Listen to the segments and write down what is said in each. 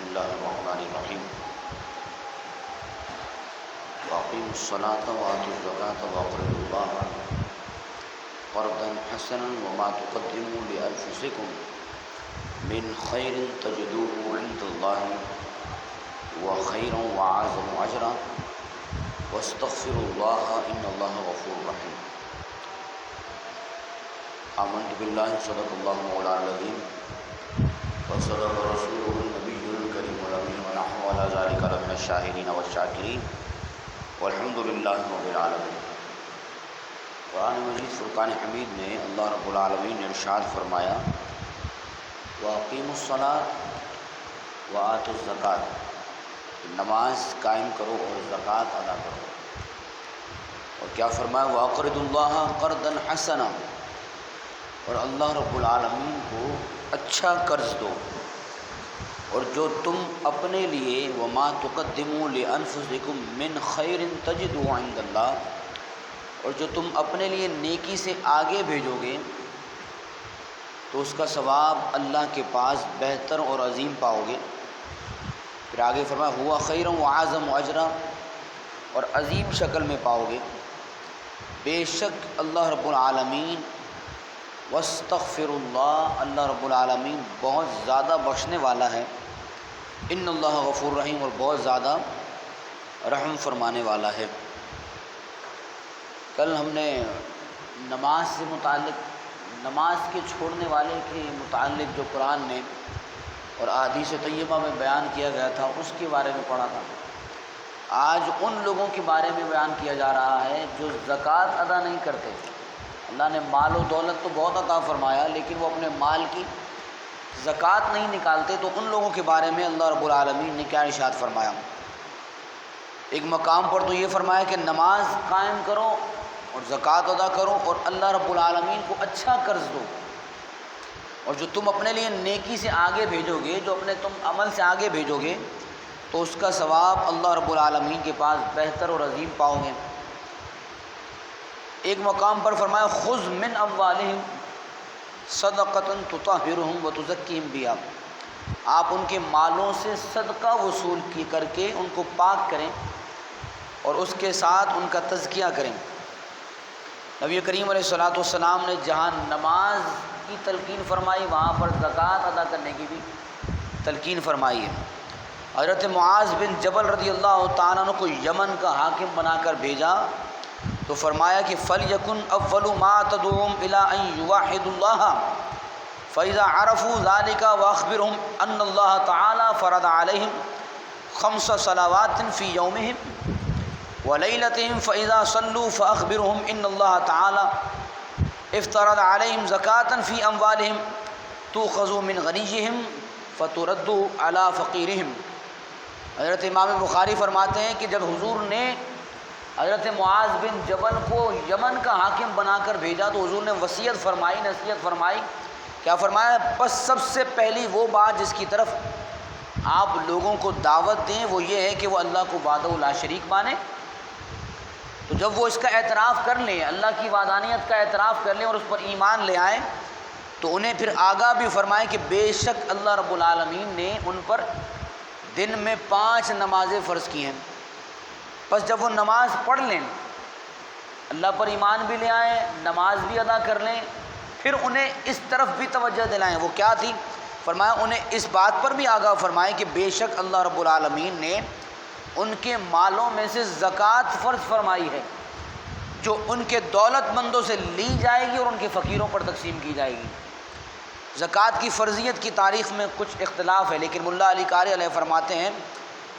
الله الرحمن الرحيم وأقيموا الصلاة وآتوا الزكاة وأقرضوا الله قرضا حسنا وما تقدموا لأنفسكم من خير تجدوه عند الله وخيرا وأعظم أجرا واستغفروا الله إن الله غفور رحيم. آمنت بالله صدق الله مولانا العظيم وصدق رسوله النبي الكريم الأمين ونحن على ذلك لمن الشاهدين والشاكرين والحمد لله رب العالمين. قرآن مجید فرقان حمید میں اللہ رب العالمین نے ارشاد فرمایا وَأَقِيمُوا الصَّلَاةَ وَآتُوا الزَّكَاةَ، نماز قائم کرو اور زکوٰۃ ادا کرو. اور کیا فرمایا وَأَقْرِضُوا اللَّهَ قَرْضًا حَسَنًا، اور اللہ رب العالمین کو اچھا قرض دو. اور جو تم اپنے لیے وَمَا تُقَدِّمُوا لِأَنفُسِكُم مِّن خَيْرٍ تَجِدُوهُ عِندَ اللَّهِ، اور جو تم اپنے لیے نیکی سے آگے بھیجو گے تو اس کا ثواب اللہ کے پاس بہتر اور عظیم پاؤ گے. پھر آگے فرمایا ہوا خیرا وعظم اجرا، اور عظیم شکل میں پاؤ گے. بے شک اللہ رب العالمین واستغفر اللہ، اللہ رب العالمین بہت زیادہ بخشنے والا ہے. ان اللہ غفور رحیم، اور بہت زیادہ رحم فرمانے والا ہے. کل ہم نے نماز سے متعلق، نماز کے چھوڑنے والے کے متعلق جو قرآن میں اور احادیث طیبہ میں بیان کیا گیا تھا اس کے بارے میں پڑھا تھا. آج ان لوگوں کے بارے میں بیان کیا جا رہا ہے جو زکوٰۃ ادا نہیں کرتے. اللہ نے مال و دولت تو بہت عطا فرمایا لیکن وہ اپنے مال کی زکوٰۃ نہیں نکالتے. تو ان لوگوں کے بارے میں اللہ رب العالمین نے کیا ارشاد فرمایا؟ ایک مقام پر تو یہ فرمایا کہ نماز قائم کرو اور زکوٰۃ ادا کرو اور اللہ رب العالمین کو اچھا قرض دو. اور جو تم اپنے لیے نیکی سے آگے بھیجو گے، جو اپنے تم عمل سے آگے بھیجو گے تو اس کا ثواب اللہ رب العالمین کے پاس بہتر اور عظیم پاؤ گے. ایک مقام پر فرمایا خذ من اموالہم صدقۃ تطہرہم وتزکیہم بہا، آپ ان کے مالوں سے صدقہ وصول کی کر کے ان کو پاک کریں اور اس کے ساتھ ان کا تزکیہ کریں. نبی کریم علیہ الصلوۃ والسلام نے جہاں نماز کی تلقین فرمائی وہاں پر زکوٰۃ ادا کرنے کی بھی تلقین فرمائی ہے. حضرت معاذ بن جبل رضی اللہ تعالیٰ عنہ کو یمن کا حاکم بنا کر بھیجا تو فرمایا کہ فَلْيَكُنْ أَوَّلُ مَا تَدْعُوهُمْ إِلَىٰ أَن يُوَحِّدُوا اللَّهَ فَإِذَا عَرَفُوا ذَلِكَ وَأَخْبِرْهُمْ أَنَّ اللَّهَ تَعَالَىٰ فَرَضَ عَلَيْهِمْ 5 صَلَوَاتٍ فِي يَوْمِهِمْ وَلَيْلَتِهِمْ فَإِذَا صَلُّوا فَأَخْبِرْهُمْ إِنَّ اللَّهَ تَعَالَىٰ افترض عَلَيْهِمْ زَكَاةً فِي أَمْوَالِهِمْ تُؤْخَذُ مِنْ غَنِيِّهِمْ فَتُرَدُّ عَلَىٰ فَقِيرِهِمْ. حضرت امام بخاری فرماتے ہیں کہ جب حضور نے حضرت معاذ بن جبل کو یمن کا حاکم بنا کر بھیجا تو حضور نے وصیت فرمائی، نصیحت فرمائی. کیا فرمایا؟ بس سب سے پہلی وہ بات جس کی طرف آپ لوگوں کو دعوت دیں وہ یہ ہے کہ وہ اللہ کو وحدہ لا شریک مانیں. تو جب وہ اس کا اعتراف کر لیں، اللہ کی وحدانیت کا اعتراف کر لیں اور اس پر ایمان لے آئیں تو انہیں پھر آگاہ بھی فرمائیں کہ بے شک اللہ رب العالمین نے ان پر دن میں 5 نمازیں فرض کی ہیں. بس جب وہ نماز پڑھ لیں، اللہ پر ایمان بھی لے آئیں، نماز بھی ادا کر لیں، پھر انہیں اس طرف بھی توجہ دلائیں. وہ کیا تھی؟ فرمایا انہیں اس بات پر بھی آگاہ فرمائیں کہ بے شک اللہ رب العالمین نے ان کے مالوں میں سے زکوٰۃ فرض فرمائی ہے جو ان کے دولت مندوں سے لی جائے گی اور ان کے فقیروں پر تقسیم کی جائے گی. زکوٰۃ کی فرضیت کی تاریخ میں کچھ اختلاف ہے لیکن ملا علی قاری علیہ فرماتے ہیں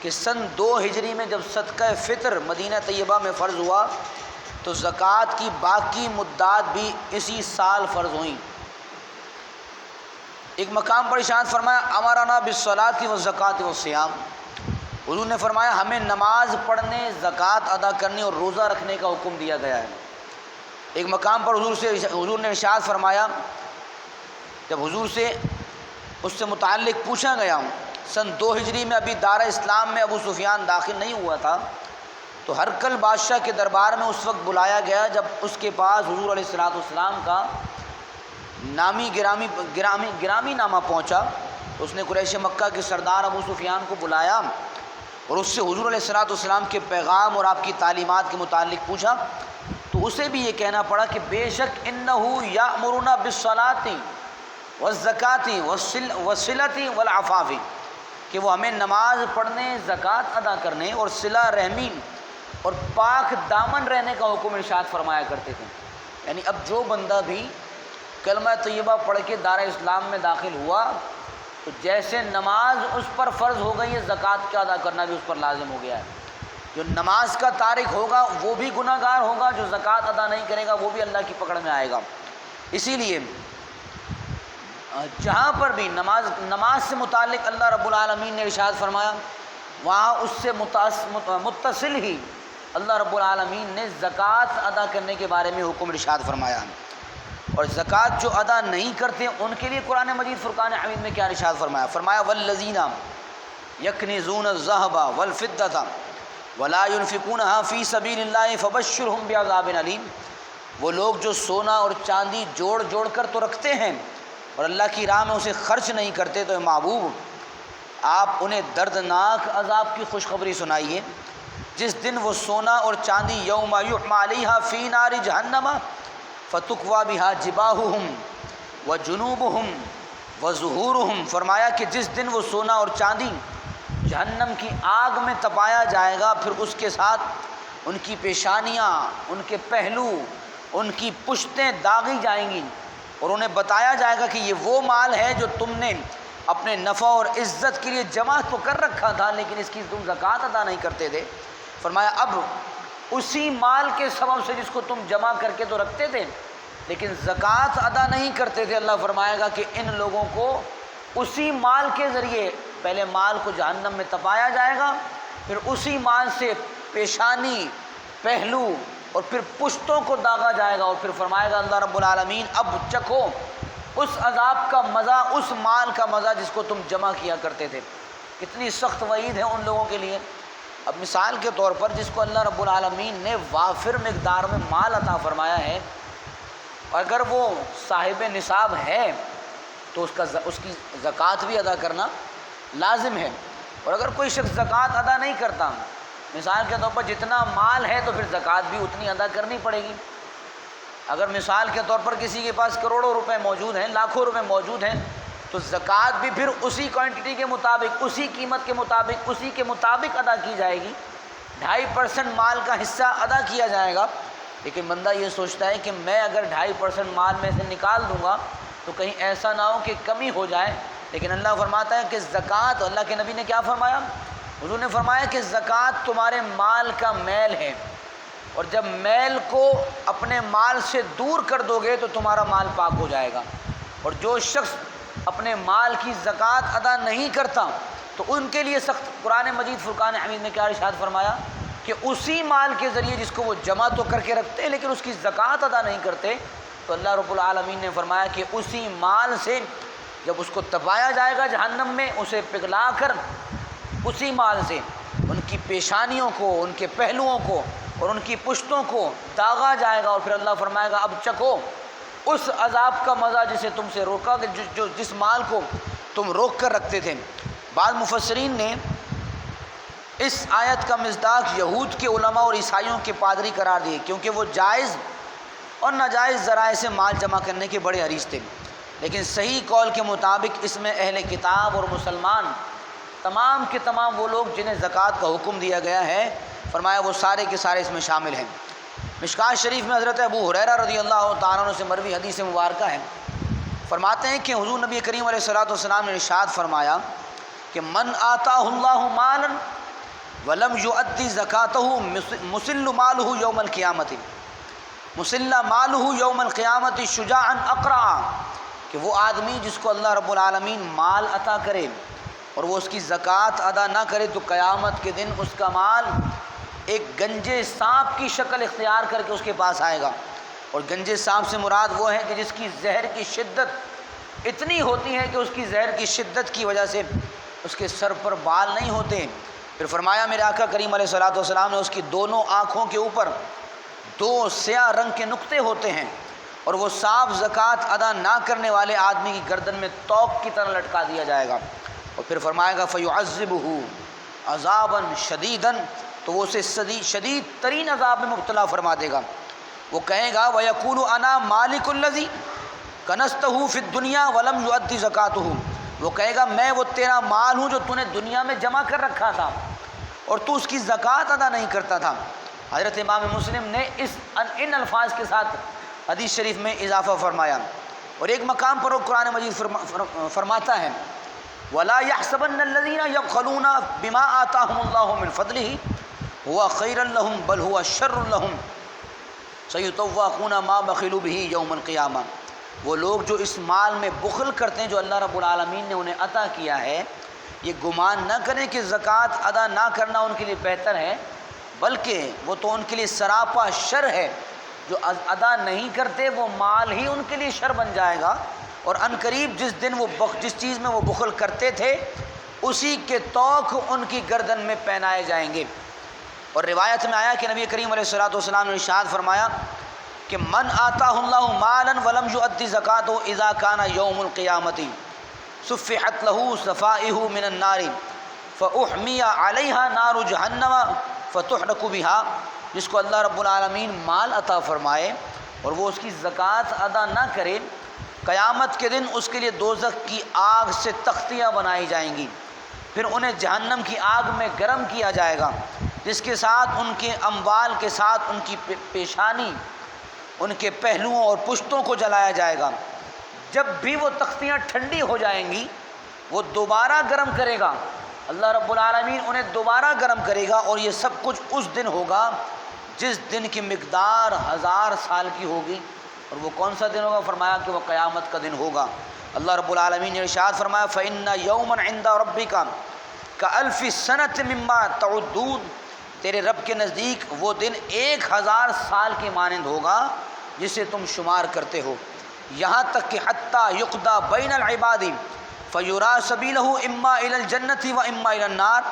کہ سن 2 ہجری میں جب صدقہ فطر مدینہ طیبہ میں فرض ہوا تو زکوٰۃ کی باقی مدات بھی اسی سال فرض ہوئیں. ایک مقام پر ارشاد فرمایا امرنا بالصلاۃ والزکوٰۃ والصیام، حضور نے فرمایا ہمیں نماز پڑھنے، زکوٰۃ ادا کرنے اور روزہ رکھنے کا حکم دیا گیا ہے. ایک مقام پر حضور نے ارشاد فرمایا جب حضور سے اس سے متعلق پوچھا گیا سن 2 ہجری میں ابھی دار اسلام میں ابو سفیان داخل نہیں ہوا تھا تو ہرقل بادشاہ کے دربار میں اس وقت بلایا گیا جب اس کے پاس حضور علیہ الصلوۃ والسلام کا گرامی نامہ پہنچا تو اس نے قریش مکہ کے سردار ابو سفیان کو بلایا اور اس سے حضور علیہ السلام کے پیغام اور آپ کی تعلیمات کے متعلق پوچھا، تو اسے بھی یہ کہنا پڑا کہ بے شک انہو یأمرنا بالصلاۃ والزکاۃ والصلۃ والعفاف، کہ وہ ہمیں نماز پڑھنے، زکوٰۃ ادا کرنے اور صلہ رحمی اور پاک دامن رہنے کا حکم ارشاد فرمایا کرتے تھے۔ یعنی اب جو بندہ بھی کلمہ طیبہ پڑھ کے دار اسلام میں داخل ہوا تو جیسے نماز اس پر فرض ہو گئی ہے، زکوٰۃ کا ادا کرنا بھی اس پر لازم ہو گیا ہے۔ جو نماز کا تارک ہوگا وہ بھی گناہ گار ہوگا، جو زکوٰۃ ادا نہیں کرے گا وہ بھی اللہ کی پکڑ میں آئے گا۔ اسی لیے جہاں پر بھی نماز سے متعلق اللہ رب العالمین نے ارشاد فرمایا، وہاں اس سے متصل ہی اللہ رب العالمین نے زکوٰۃ ادا کرنے کے بارے میں حکم ارشاد فرمایا، اور زکوٰۃ جو ادا نہیں کرتے ان کے لیے قرآن مجید فرقان حمید میں کیا ارشاد فرمایا؟ فرمایا والذین یکنزون الذھب والفضة ولا ينفقونها فی سبیل اللہ فبشرهم بعذاب علیم۔ وہ لوگ جو سونا اور چاندی جوڑ جوڑ کر تو رکھتے ہیں اور اللہ کی راہ میں اسے خرچ نہیں کرتے، تو اے محبوب آپ انہیں دردناک عذاب کی خوشخبری سنائیے، جس دن وہ سونا اور چاندی یوم یحمى علیہا فی نار جہنم فتکوی بہا جباہہم وجنوبہم وظہورہم۔ فرمایا کہ جس دن وہ سونا اور چاندی جہنم کی آگ میں تپایا جائے گا، پھر اس کے ساتھ ان کی پیشانیاں، ان کے پہلو، ان کی پشتیں داغی جائیں گی، اور انہیں بتایا جائے گا کہ یہ وہ مال ہے جو تم نے اپنے نفع اور عزت کے لیے جمع تو کر رکھا تھا، لیکن اس کی تم زکوٰۃ ادا نہیں کرتے تھے۔ فرمایا اب اسی مال کے سبب سے جس کو تم جمع کر کے تو رکھتے تھے لیکن زکوٰۃ ادا نہیں کرتے تھے، اللہ فرمائے گا کہ ان لوگوں کو اسی مال کے ذریعے پہلے مال کو جہنم میں تپایا جائے گا، پھر اسی مال سے پیشانی، پہلو اور پھر پشتوں کو داغا جائے گا، اور پھر فرمائے گا اللہ رب العالمین اب چکھو اس عذاب کا مزہ، اس مال کا مزہ جس کو تم جمع کیا کرتے تھے۔ کتنی سخت وعید ہے ان لوگوں کے لیے۔ اب مثال کے طور پر جس کو اللہ رب العالمین نے وافر مقدار میں مال عطا فرمایا ہے، اگر وہ صاحب نصاب ہے تو اس کی زکوٰۃ بھی ادا کرنا لازم ہے، اور اگر کوئی شخص زکوٰۃ ادا نہیں کرتا، مثال کے طور پر جتنا مال ہے تو پھر زکوٰۃ بھی اتنی ادا کرنی پڑے گی۔ اگر مثال کے طور پر کسی کے پاس کروڑوں روپے موجود ہیں، لاکھوں روپے موجود ہیں، تو زکوٰۃ بھی پھر اسی کوانٹٹی کے مطابق، اسی قیمت کے مطابق، اسی کے مطابق ادا کی جائے گی۔ 2.5% مال کا حصہ ادا کیا جائے گا، لیکن بندہ یہ سوچتا ہے کہ میں اگر 2.5% مال میں سے نکال دوں گا تو کہیں ایسا نہ ہو کہ کمی ہو جائے، لیکن اللہ فرماتا ہے کہ زکوٰۃ، اللہ کے نبی نے کیا فرمایا؟ حضور نے فرمایا کہ زکوٰۃ تمہارے مال کا میل ہے، اور جب میل کو اپنے مال سے دور کر دو گے تو تمہارا مال پاک ہو جائے گا۔ اور جو شخص اپنے مال کی زکوٰۃ ادا نہیں کرتا تو ان کے لیے سخت۔ قرآن مجید فرقان حمید میں کیا ارشاد فرمایا کہ اسی مال کے ذریعے جس کو وہ جمع تو کر کے رکھتے ہیں لیکن اس کی زکوٰۃ ادا نہیں کرتے، تو اللہ رب العالمین نے فرمایا کہ اسی مال سے جب اس کو تپایا جائے گا جہنم میں، اسے پگھلا کر اسی مال سے ان کی پیشانیوں کو، ان کے پہلوؤں کو اور ان کی پشتوں کو داغا جائے گا، اور پھر اللہ فرمائے گا اب چکھو اس عذاب کا مزہ جسے تم سے روکا، جس مال کو تم روک کر رکھتے تھے۔ بعض مفسرین نے اس آیت کا مصداق یہود کے علماء اور عیسائیوں کے پادری قرار دیے، کیونکہ وہ جائز اور ناجائز ذرائع سے مال جمع کرنے کے بڑے حریص تھے، لیکن صحیح قول کے مطابق اس میں اہل کتاب اور مسلمان تمام کے تمام وہ لوگ جنہیں زکوٰۃ کا حکم دیا گیا ہے، فرمایا وہ سارے کے سارے اس میں شامل ہیں۔ مشکوٰۃ شریف میں حضرت ابو ہریرہ رضی اللہ تعالیٰ عنہ سے مروی حدیث مبارکہ ہے، فرماتے ہیں کہ حضور نبی کریم علیہ الصلوۃ والسلام نے ارشاد فرمایا کہ من آتاہ اللہ مالا ولم یؤدی زکاتہ مسل مالہ یوم القیامت، مسل مالہ یوم القیامت شجاعا اقرعا، کہ وہ آدمی جس کو اللہ رب العالمین مال عطا کرے اور وہ اس کی زکوٰۃ ادا نہ کرے تو قیامت کے دن اس کا مال ایک گنجے سانپ کی شکل اختیار کر کے اس کے پاس آئے گا، اور گنجے سانپ سے مراد وہ ہے کہ جس کی زہر کی شدت اتنی ہوتی ہے کہ اس کی زہر کی شدت کی وجہ سے اس کے سر پر بال نہیں ہوتے۔ پھر فرمایا میرے آقا کریم علیہ الصلوۃ والسلام نے اس کی دونوں آنکھوں کے اوپر 2 سیاہ رنگ کے نقطے ہوتے ہیں، اور وہ صاف زکوٰۃ ادا نہ کرنے والے آدمی کی گردن میں توق کی طرح لٹکا دیا جائے گا، اور پھر فرمائے گا فَيُعَذِّبُهُ عَذَابًا شَدِيدًا، تو وہ اسے شدید ترین عذاب میں مبتلا فرما دے گا۔ وہ کہے گا وَيَقُولُ أَنَا مَالِكُ الَّذِي كَنَزْتَهُ فِي الدُّنْيَا وَلَمْ يُؤَدِّ زَكَاتَهُ، وہ کہے گا میں وہ تیرا مال ہوں جو تو نے دنیا میں جمع کر رکھا تھا اور تو اس کی زکوٰۃ ادا نہیں کرتا تھا۔ حضرت امام مسلم نے ان الفاظ کے ساتھ حدیث شریف میں اضافہ فرمایا، اور ایک مقام پر وہ قرآن مجید فرماتا ہے وَلَا يَحْسَبَنَّ الَّذِينَ يَبْخَلُونَ بِمَا آتَاهُمُ اللَّهُ مِنْ فَضْلِهِ هُوَ خَيْرًا لَهُمْ بَلْ هُوَ شَرٌّ لَهُمْ سَيُطَوَّقُونَ مَا بَخِلُوا بِهِ يَوْمَ الْقِيَامَةِ۔ وہ لوگ جو اس مال میں بخل کرتے ہیں جو اللہ رب العالمین نے انہیں عطا کیا ہے، یہ گمان نہ کریں کہ زکوٰۃ ادا نہ کرنا ان کے لیے بہتر ہے، بلکہ وہ تو ان کے لیے سراپا شر ہے۔ جو ادا نہیں کرتے وہ مال ہی ان کے لیے شر بن جائے گا، اور ان قریب جس چیز میں وہ بخل کرتے تھے اسی کے توق ان کی گردن میں پہنائے جائیں گے۔ اور روایت میں آیا کہ نبی کریم علیہ الصلوۃ والسلام نے ارشاد فرمایا کہ من آتاہ اللہ مالا ولم یؤدی زکاتہ اذا کان یوم القیامۃ صفحت له صفائح من النار فاحمی علیہا نار جہنم فتحرق بها۔ جس کو اللہ رب العالمین مال عطا فرمائے اور وہ اس کی زکوٰۃ ادا نہ کرے، قیامت کے دن اس کے لیے دوزخ کی آگ سے تختیاں بنائی جائیں گی، پھر انہیں جہنم کی آگ میں گرم کیا جائے گا، جس کے ساتھ ان کے اموال کے ساتھ ان کی پیشانی، ان کے پہلوؤں اور پشتوں کو جلایا جائے گا۔ جب بھی وہ تختیاں ٹھنڈی ہو جائیں گی وہ دوبارہ گرم کرے گا، اللہ رب العالمین انہیں دوبارہ گرم کرے گا، اور یہ سب کچھ اس دن ہوگا جس دن کی مقدار 1000 سال کی ہوگی۔ اور وہ کون سا دن ہوگا؟ فرمایا کہ وہ قیامت کا دن ہوگا۔ اللہ رب العالمین نے ارشاد فرمایا فَإِنَّ يَوْمًا عِنْدَ رَبِّكَ كَأَلْفِ سَنَةٍ مِّمَّا تَعُدُّونَ، تیرے رب کے نزدیک وہ دن 1000 سال کے مانند ہوگا جسے تم شمار کرتے ہو، یہاں تک کہ حتیٰ یقضی بین العباد فیریٰ سبیلہ اما الی الجنۃ و اما الی النار،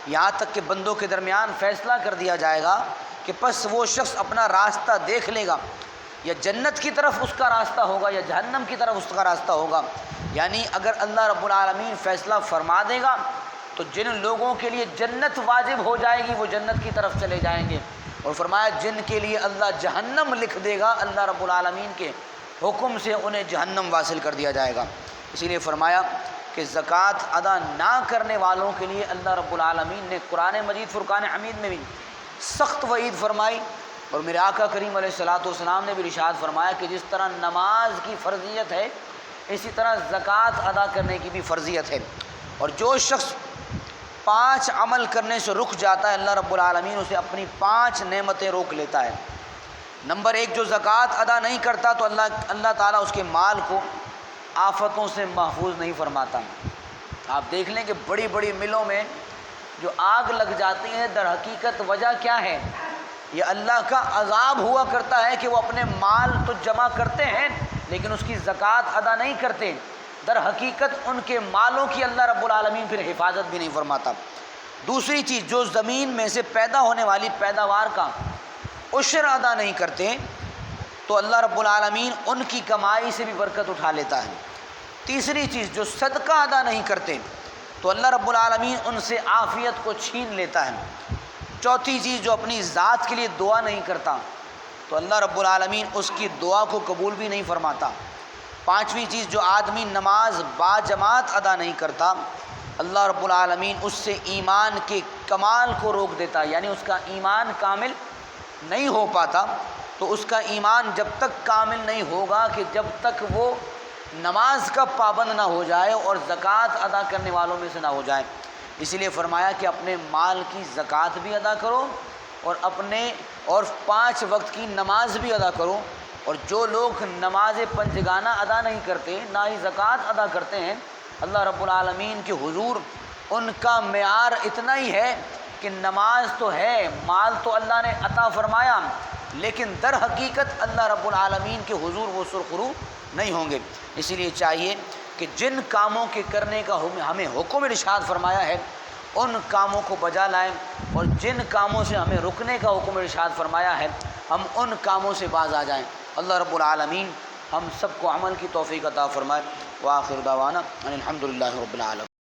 یہاں تک کہ بندوں کے درمیان فیصلہ کر دیا جائے گا کہ پس وہ شخص اپنا راستہ دیکھ لے گا، یا جنت کی طرف اس کا راستہ ہوگا یا جہنم کی طرف اس کا راستہ ہوگا۔ یعنی اگر اللہ رب العالمین فیصلہ فرما دے گا تو جن لوگوں کے لیے جنت واجب ہو جائے گی وہ جنت کی طرف چلے جائیں گے، اور فرمایا جن کے لیے اللہ جہنم لکھ دے گا اللہ رب العالمین کے حکم سے انہیں جہنم واصل کر دیا جائے گا۔ اسی لیے فرمایا کہ زکوٰۃ ادا نہ کرنے والوں کے لیے اللہ رب العالمین نے قرآن مجید فرقان حمید میں بھی سخت وعید فرمائی، اور میرے آقا کریم علیہ الصلوۃ والسلام نے بھی ارشاد فرمایا کہ جس طرح نماز کی فرضیت ہے اسی طرح زکوٰۃ ادا کرنے کی بھی فرضیت ہے، اور جو شخص 5 عمل کرنے سے رک جاتا ہے اللہ رب العالمین اسے اپنی 5 نعمتیں روک لیتا ہے۔ نمبر 1، جو زکوٰۃ ادا نہیں کرتا تو اللہ تعالیٰ اس کے مال کو آفتوں سے محفوظ نہیں فرماتا۔ آپ دیکھ لیں کہ بڑی بڑی ملوں میں جو آگ لگ جاتی ہے در حقیقت وجہ کیا ہے؟ یہ اللہ کا عذاب ہوا کرتا ہے کہ وہ اپنے مال تو جمع کرتے ہیں لیکن اس کی زکوٰۃ ادا نہیں کرتے، در حقیقت ان کے مالوں کی اللہ رب العالمین پھر حفاظت بھی نہیں فرماتا۔ دوسری چیز، جو زمین میں سے پیدا ہونے والی پیداوار کا عشر ادا نہیں کرتے تو اللہ رب العالمین ان کی کمائی سے بھی برکت اٹھا لیتا ہے۔ تیسری چیز، جو صدقہ ادا نہیں کرتے تو اللہ رب العالمین ان سے عافیت کو چھین لیتا ہے۔ چوتھی چیز، جو اپنی ذات کے لیے دعا نہیں کرتا تو اللہ رب العالمین اس کی دعا کو قبول بھی نہیں فرماتا۔ پانچویں چیز، جو آدمی نماز با جماعت ادا نہیں کرتا اللہ رب العالمین اس سے ایمان کے کمال کو روک دیتا، یعنی اس کا ایمان کامل نہیں ہو پاتا۔ تو اس کا ایمان جب تک کامل نہیں ہوگا کہ جب تک وہ نماز کا پابند نہ ہو جائے اور زکوٰۃ ادا کرنے والوں میں سے نہ ہو جائے۔ اسی لیے فرمایا کہ اپنے مال کی زکوٰۃ بھی ادا کرو اور 5 وقت کی نماز بھی ادا کرو۔ اور جو لوگ نماز پنجگانہ ادا نہیں کرتے نہ ہی زکوٰۃ ادا کرتے ہیں، اللہ رب العالمین کے حضور ان کا معیار اتنا ہی ہے کہ نماز تو ہے، مال تو اللہ نے عطا فرمایا، لیکن در حقیقت اللہ رب العالمین کے حضور وہ سرخرو نہیں ہوں گے۔ اسی لیے چاہیے کہ جن کاموں کے کرنے کا ہمیں حکم ارشاد فرمایا ہے ان کاموں کو بجا لائیں، اور جن کاموں سے ہمیں رکنے کا حکم ارشاد فرمایا ہے ہم ان کاموں سے باز آ جائیں۔ اللہ رب العالمین ہم سب کو عمل کی توفیق عطا فرمائے۔ وآخر دعوانا ان الحمد للہ رب العالمین۔